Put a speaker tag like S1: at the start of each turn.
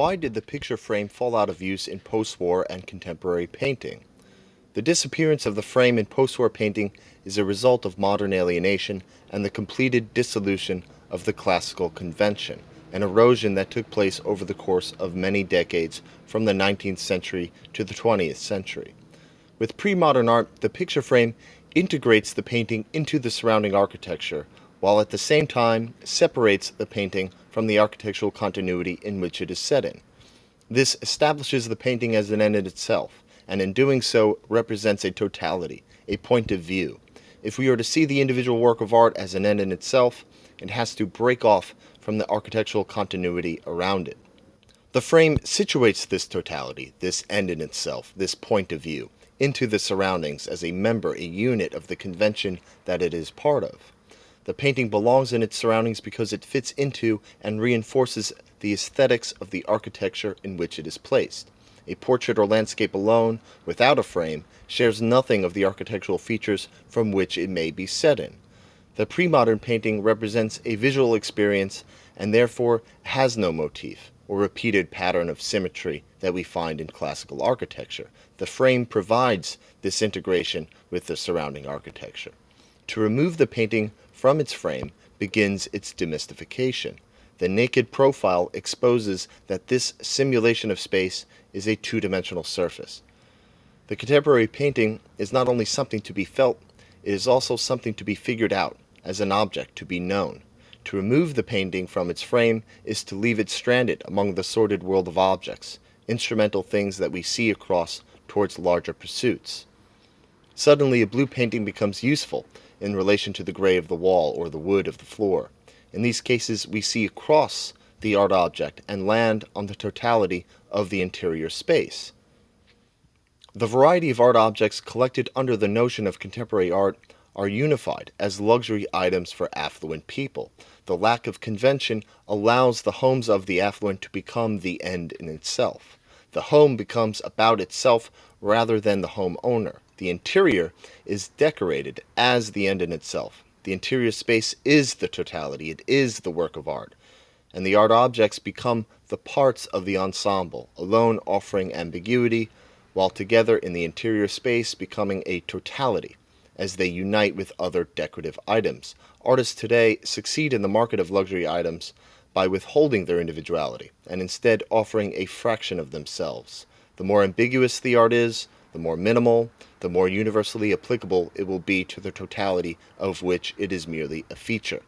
S1: Why did the picture frame fall out of use in post-war and contemporary painting? The disappearance of the frame in post-war painting is a result of modern alienation and the completed dissolution of the classical convention, an erosion that took place over the course of many decades from the 19th century to the 20th century. With pre-modern art, the picture frame integrates the painting into the surrounding architecture, while at the same time separates the painting from the architectural continuity in which it is set in. This establishes the painting as an end in itself, and in doing so represents a totality, a point of view. If we are to see the individual work of art as an end in itself, it has to break off from the architectural continuity around it. The frame situates this totality, this end in itself, this point of view, into the surroundings as a member, a unit of the convention that it is part of. The painting belongs in its surroundings because it fits into and reinforces the aesthetics of the architecture in which it is placed. A portrait or landscape alone, without a frame, shares nothing of the architectural features from which it may be set in. The pre-modern painting represents a visual experience and therefore has no motif or repeated pattern of symmetry that we find in classical architecture. The frame provides this integration with the surrounding architecture. To remove the painting from its frame begins its demystification. The naked profile exposes that this simulation of space is a two-dimensional surface. The contemporary painting is not only something to be felt, it is also something to be figured out, as an object to be known. To remove the painting from its frame is to leave it stranded among the sordid world of objects, instrumental things that we see across towards larger pursuits. Suddenly, a blue painting becomes useful in relation to the gray of the wall or the wood of the floor. In these cases, we see across the art object and land on the totality of the interior space. The variety of art objects collected under the notion of contemporary art are unified as luxury items for affluent people. The lack of convention allows the homes of the affluent to become the end in itself. The home becomes about itself rather than the home owner. The interior is decorated as the end in itself. The interior space is the totality, it is the work of art, and the art objects become the parts of the ensemble, alone offering ambiguity, while together in the interior space becoming a totality, as they unite with other decorative items. Artists today succeed in the market of luxury items by withholding their individuality, and instead offering a fraction of themselves. The more ambiguous the art is, the more minimal, the more universally applicable it will be to the totality of which it is merely a feature.